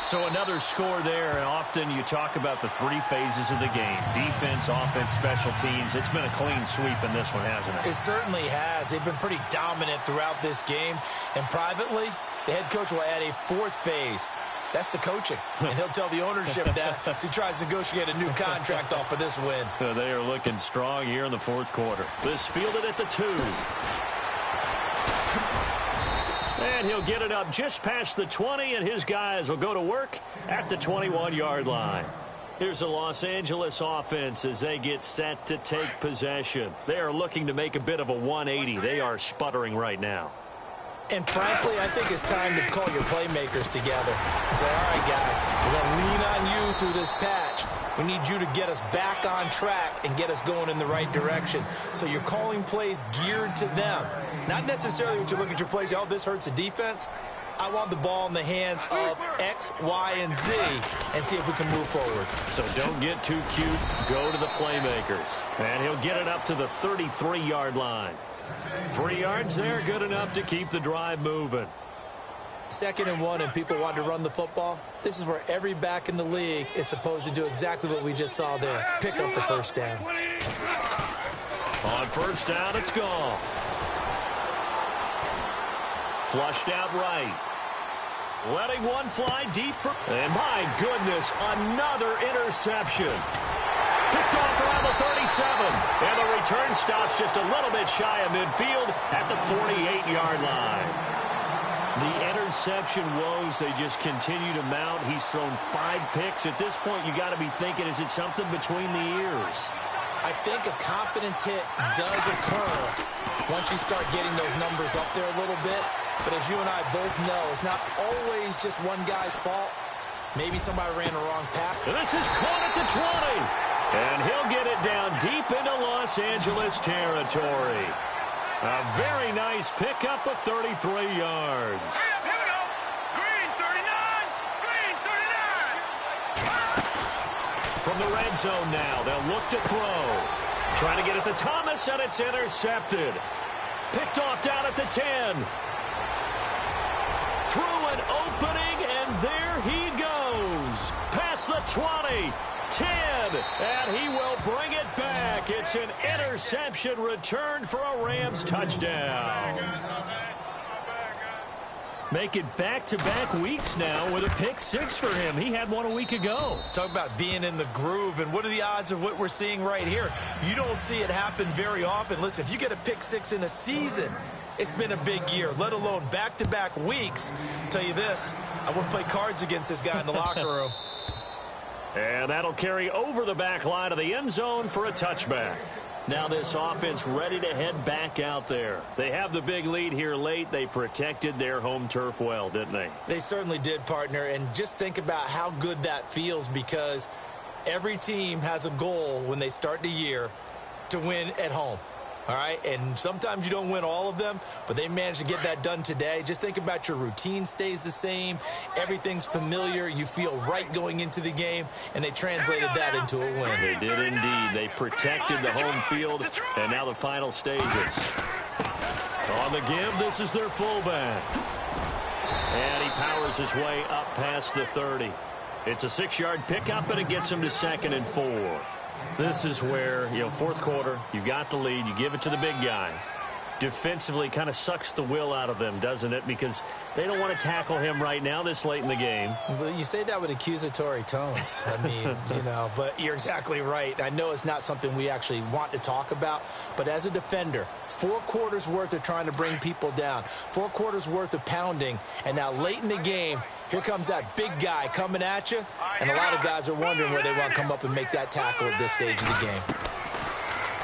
[SPEAKER 3] So another score there, and often you talk about the 3 phases of the game. Defense, offense, special teams. It's been a clean sweep in this one, hasn't it?
[SPEAKER 4] It certainly has. They've been pretty dominant throughout this game. And privately, the head coach will add a 4th phase. That's the coaching. And he'll tell the ownership that as he tries to negotiate a new contract off of this win.
[SPEAKER 3] They are looking strong here in the 4th quarter. This fielded at the 2. And he'll get it up just past the 20, and his guys will go to work at the 21-yard line. Here's the Los Angeles offense as they get set to take possession. They are looking to make a bit of a 180. They are sputtering right now.
[SPEAKER 4] And frankly, I think it's time to call your playmakers together and say, all right, guys, we're going to lean on you through this patch. We need you to get us back on track and get us going in the right direction. So you're calling plays geared to them. Not necessarily when you look at your plays, oh, this hurts the defense. I want the ball in the hands of X, Y, and Z and see if we can move forward.
[SPEAKER 3] So don't get too cute. Go to the playmakers. And he'll get it up to the 33-yard line. 3 yards there, good enough to keep the drive moving.
[SPEAKER 4] 2nd and 1, and people want to run the football. This is where every back in the league is supposed to do exactly what we just saw there. Pick up the first down.
[SPEAKER 3] On first down, it's gone. Flushed out right. Letting one fly deep for... And my goodness, another interception. Picked off around the 37. And the return stops just a little bit shy of midfield at the 48-yard line. The interception woes, they just continue to mount. He's thrown 5 picks. At this point, you got to be thinking, is it something between the ears?
[SPEAKER 4] I think a confidence hit does occur once you start getting those numbers up there a little bit. But as you and I both know, it's not always just one guy's fault. Maybe somebody ran the wrong path.
[SPEAKER 3] And this is caught at the 20. And he'll get it down deep into Los Angeles territory. A very nice pickup of 33 yards.
[SPEAKER 5] Here we go. Green 39. Green 39.
[SPEAKER 3] From the red zone now, they'll look to throw. Trying to get it to Thomas, and it's intercepted. Picked off down at the 10. Through an opening, and there he goes. Past the 20. 10, and he will bring it back. It's an interception returned for a Rams touchdown. Make it back-to-back weeks now with a pick 6 for him. He had one a week ago.
[SPEAKER 4] Talk about being in the groove, and what are the odds of what we're seeing right here? You don't see it happen very often. Listen, if you get a pick 6 in a season, it's been a big year, let alone back-to-back weeks. I'll tell you this, I wouldn't play cards against this guy in the locker room.
[SPEAKER 3] And that'll carry over the back line of the end zone for a touchback. Now this offense ready to head back out there. They have the big lead here late. They protected their home turf well, didn't they?
[SPEAKER 4] They certainly did, partner. And just think about how good that feels, because every team has a goal when they start the year to win at home. All right, and sometimes you don't win all of them, but they managed to get that done today. Just think about your routine stays the same. Everything's familiar. You feel right going into the game, and they translated that into a win.
[SPEAKER 3] They did indeed. They protected the home field, and now the final stages. On the give, this is their fullback. And he powers his way up past the 30. It's a 6-yard pickup, and it gets him to 2nd and 4. This is where, fourth quarter, you got the lead, you give it to the big guy. Defensively kind of sucks the will out of them, doesn't it? Because they don't want to tackle him right now this late in the game.
[SPEAKER 4] Well, you say that with accusatory tones. I mean, but you're exactly right. I know it's not something we actually want to talk about, but as a defender, 4 quarters worth of trying to bring people down, 4 quarters worth of pounding, and now late in the game, here comes that big guy coming at you, and a lot of guys are wondering where they want to come up and make that tackle at this stage of the game.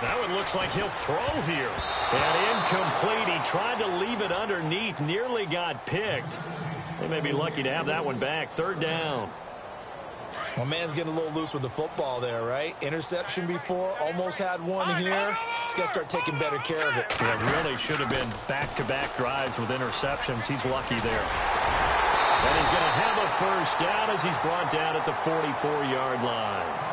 [SPEAKER 3] Now it looks like he'll throw here. And incomplete. He tried to leave it underneath. Nearly got picked. They may be lucky to have that one back. 3rd down.
[SPEAKER 4] Well, man's getting a little loose with the football there, right? Interception before. Almost had one here. He's got to start taking better care of it.
[SPEAKER 3] Yeah, really should have been back-to-back drives with interceptions. He's lucky there. And he's going to have a first down as he's brought down at the 44-yard line.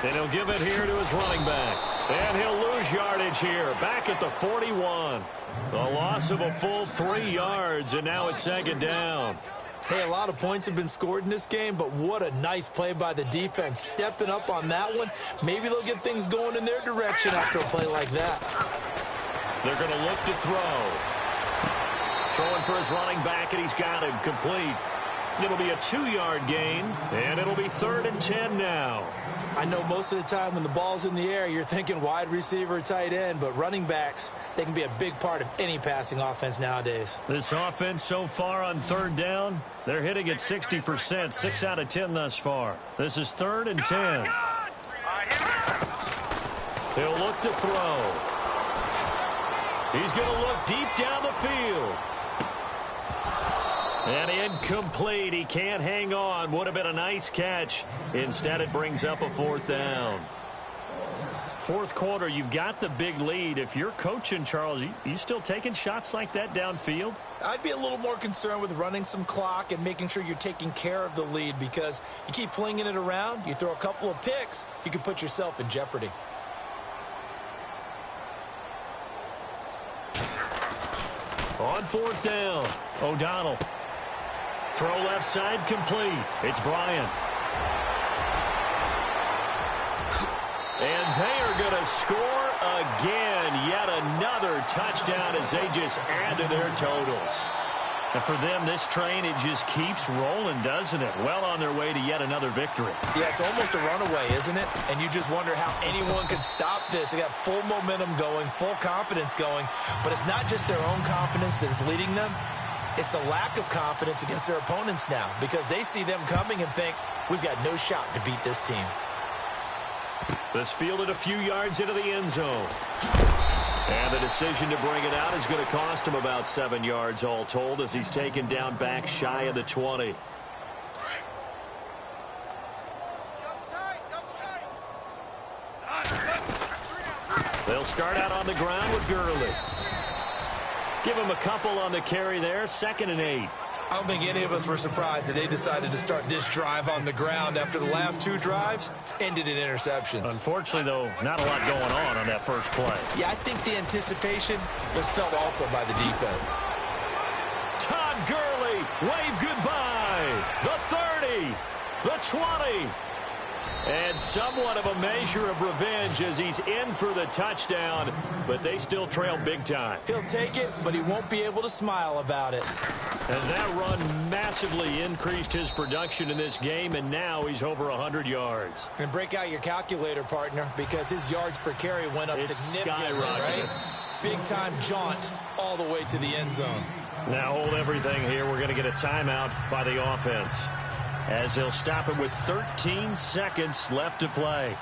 [SPEAKER 3] And he'll give it here to his running back. And he'll lose yardage here, back at the 41. The loss of a full 3 yards, and now it's second down.
[SPEAKER 4] Hey, a lot of points have been scored in this game, but what a nice play by the defense. Stepping up on that one, maybe they'll get things going in their direction after a play like that.
[SPEAKER 3] They're going to look to throw. Throwing for his running back, and he's got him complete. It'll be a 2-yard gain, and it'll be 3rd and 10 now.
[SPEAKER 4] I know most of the time when the ball's in the air, you're thinking wide receiver, tight end, but running backs, they can be a big part of any passing offense nowadays.
[SPEAKER 3] This offense so far on 3rd down, they're hitting at 60%, 6 out of 10 thus far. This is 3rd and 10. He'll look to throw. He's going to look deep down the field. And incomplete. He can't hang on. Would have been a nice catch. Instead, it brings up a 4th down. 4th quarter, you've got the big lead. If you're coaching, Charles, you still taking shots like that downfield?
[SPEAKER 4] I'd be a little more concerned with running some clock and making sure you're taking care of the lead, because you keep flinging it around, you throw a couple of picks, you can put yourself in jeopardy.
[SPEAKER 3] On 4th down, O'Donnell. Throw left side complete. It's Bryant. And they are going to score again. Yet another touchdown as they just add to their totals. And for them, this train, it just keeps rolling, doesn't it? Well on their way to yet another victory.
[SPEAKER 4] Yeah, it's almost a runaway, isn't it? And you just wonder how anyone could stop this. They got full momentum going, full confidence going. But it's not just their own confidence that's leading them. It's the lack of confidence against their opponents now, because they see them coming and think, we've got no shot to beat this team.
[SPEAKER 3] This fielded a few yards into the end zone. And the decision to bring it out is going to cost him about 7 yards all told, as he's taken down back shy of the 20. They'll start out on the ground with Gurley. Give him a couple on the carry there, 2nd and 8.
[SPEAKER 4] I don't think any of us were surprised that they decided to start this drive on the ground after the last 2 drives ended in interceptions.
[SPEAKER 3] Unfortunately, though, not a lot going on that first play.
[SPEAKER 4] Yeah, I think the anticipation was felt also by the defense.
[SPEAKER 3] Todd Gurley, wave goodbye. The 30, the 20. And somewhat of a measure of revenge as he's in for the touchdown, but they still trail big time.
[SPEAKER 4] He'll take it, but he won't be able to smile about it.
[SPEAKER 3] And that run massively increased his production in this game, and now he's over 100 yards.
[SPEAKER 4] And break out your calculator, partner, because his yards per carry went up significantly, right? Big-time jaunt all the way to the end zone.
[SPEAKER 3] Now hold everything here. We're going to get a timeout by the offense, as they'll stop it with 13 seconds left to play.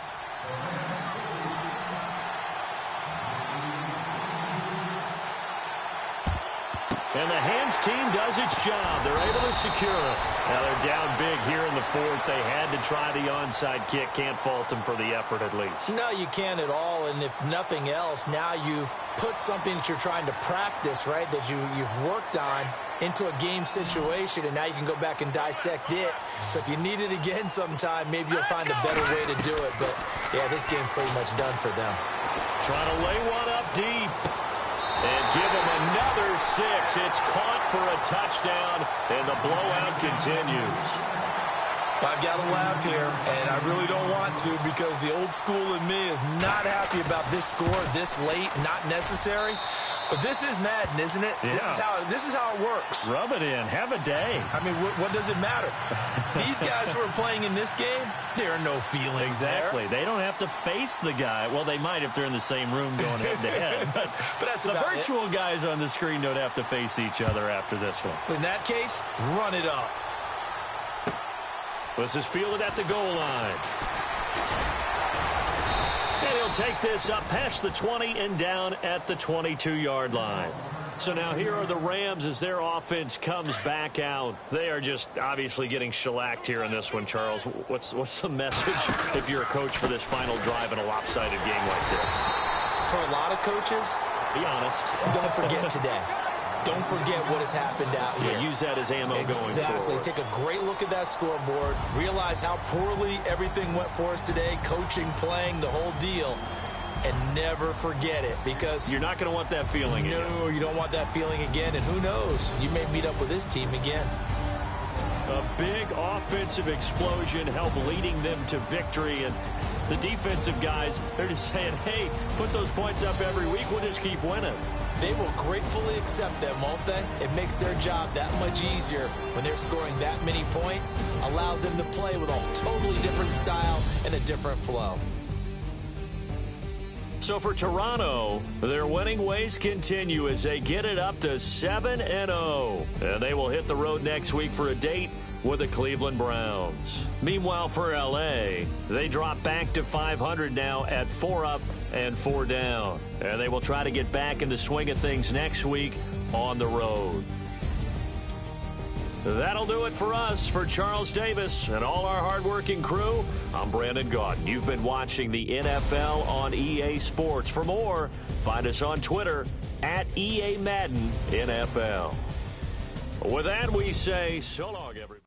[SPEAKER 3] And the hands team does its job. They're able to secure it. Now they're down big here in the 4th. They had to try the onside kick. Can't fault them for the effort at least.
[SPEAKER 4] No, you can't at all. And if nothing else, now you've put something that you're trying to practice, right, that you've worked on into a game situation, and now you can go back and dissect it. So if you need it again sometime, maybe you'll find a better way to do it. But, yeah, this game's pretty much done for them.
[SPEAKER 3] Trying to lay one up deep. And give him another 6. It's caught for a touchdown, and the blowout continues.
[SPEAKER 6] I've got to laugh here, and I really don't want to, because the old school in me is not happy about this score this late, not necessary. But this is Madden, isn't it?
[SPEAKER 3] Yeah.
[SPEAKER 6] This is how it works.
[SPEAKER 3] Rub it in. Have a day.
[SPEAKER 6] I mean, what does it matter? These guys who are playing in this game, there are no feelings
[SPEAKER 3] Exactly.
[SPEAKER 6] there.
[SPEAKER 3] They don't have to face the guy. Well, they might if they're in the same room going head-to-head. But
[SPEAKER 6] that's
[SPEAKER 3] the
[SPEAKER 6] about
[SPEAKER 3] virtual guys on the screen don't have to face each other after this one.
[SPEAKER 6] In that case, run it up.
[SPEAKER 3] This is fielded at the goal line. And he'll They'll take this up past the 20 and down at the 22-yard line. So now here are the Rams as their offense comes back out. They are just obviously getting shellacked here in this one, Charles. What's the message if you're a coach for this final drive in a lopsided game like this?
[SPEAKER 4] For a lot of coaches,
[SPEAKER 3] be honest.
[SPEAKER 4] Don't forget today. Don't forget what has happened out here.
[SPEAKER 3] Yeah, use that as ammo going forward.
[SPEAKER 4] Exactly. Take a great look at that scoreboard. Realize how poorly everything went for us today. Coaching, playing, the whole deal. And never forget it, because
[SPEAKER 3] you're not going to want that feeling again.
[SPEAKER 4] No, you don't want that feeling again. And who knows? You may meet up with this team again.
[SPEAKER 3] A big offensive explosion helped leading them to victory. And the defensive guys, they're just saying, hey, put those points up every week. We'll just keep winning.
[SPEAKER 4] They will gratefully accept them, won't they? It makes their job that much easier when they're scoring that many points. Allows them to play with a totally different style and a different flow.
[SPEAKER 3] So for Toronto, their winning ways continue as they get it up to 7-0. And they will hit the road next week for a date with the Cleveland Browns. Meanwhile, for L.A., they drop back to 500 now at 4 up and 4 down. And they will try to get back in the swing of things next week on the road. That'll do it for us. For Charles Davis and all our hardworking crew, I'm Brandon Gaudin. You've been watching the NFL on EA Sports. For more, find us on Twitter at EA Madden NFL. With that, we say so long, everybody.